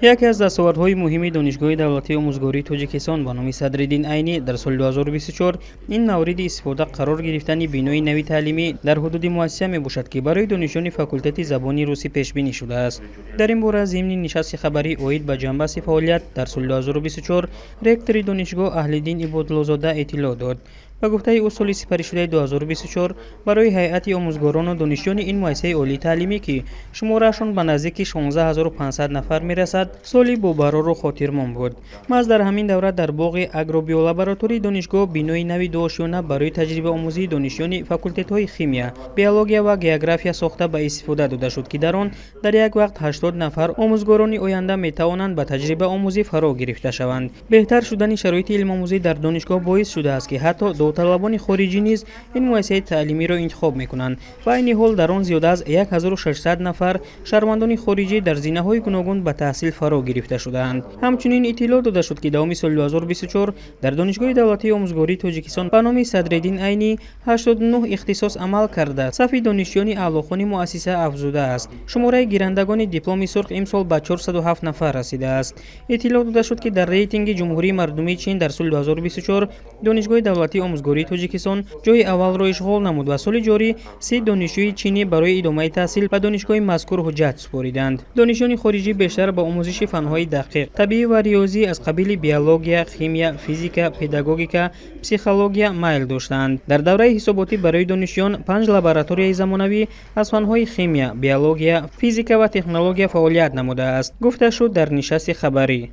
یکی از دستاوردهای مهم دانشگاه دولتی آموزگاری تاجیکستان به نام صدرالدین عینی در سال 2024 این مورد استفاده قرار گرفتن بینای نوی تعلیمی در حدود مؤسسه می باشد که برای دانشجویان فاکولته زبان روسی پیش بینی شده است. در این باره ضمن نشست خبری اید به جنبش فعالیت در سال 2024 رکتور دانشگاه اهل‌دین عبادالله‌زاده اطلاع داد. به گفته اصول سپری شده 2024 برای هیئت آموزگاران و دانشجویان این مؤسسه عالی تعلیمی که شمارهشان به نزدیک 16500 نفر میرسد سالی با برار و خاطرمان بود. محض در همین دوره در باغ اگروبیو لابراتوری دانشگاه بینای نوی دانشجویان برای تجربه آموزی دانشجویان فاکولته‌های شیمیا، بیولوژی و گئوگرافیا ساخته به استفاده داده شد که در آن در یک وقت 80 نفر آموزگاران آینده می توانند به تجربه آموزی فرا گرفته شوند. بهتر شدن شرایط علم آموزی در دانشگاه باعث شده است که حتی داوطلبان خارجی نیز این مؤسسه تعلیمی را انتخاب می‌کنند. و این حال در آن زیاد از 1600 نفر شهروندان خارجی در زمینه‌های گوناگون به تحصیل فرا گرفته شدند. همچنین اطلاع داده شد که دوام سال 2024 در دانشگاه دولتی آموزگاری تاجیکستان به نام صدرالدین عینی 89 اختصاص عمل کرده صف دانشجویان اعلاخوان مؤسسه افزوده است. شماره گیرندگان دیپلم سرخ امسال به 407 نفر رسیده است. اطلاع داده شد که در ریتینگ جمهوری مردمی چین در سال 2024 دانشگاه دولتی آموزگاری تاجیکستان جای اول را اشغال نمود و سال جاری 3 دانشجوی چینی برای ادامه تحصیل به دانشگاه مذکور حجت سپردند. دانشجویان خارجی بیشتر با آموزش فن‌های دقیق، طبیعی و ریاضی از قبیل بیولوژی، شیمیا، فیزیک، پداگوژیک، پسیکولوژی میل داشتند. در دوره حساباتی برای دانشجویان 5 لابراتوری زمانوی از فن‌های شیمیا، بیولوژی، فیزیک و تکنولوژی فعالیت نموده است. گفته شد در نشست خبری.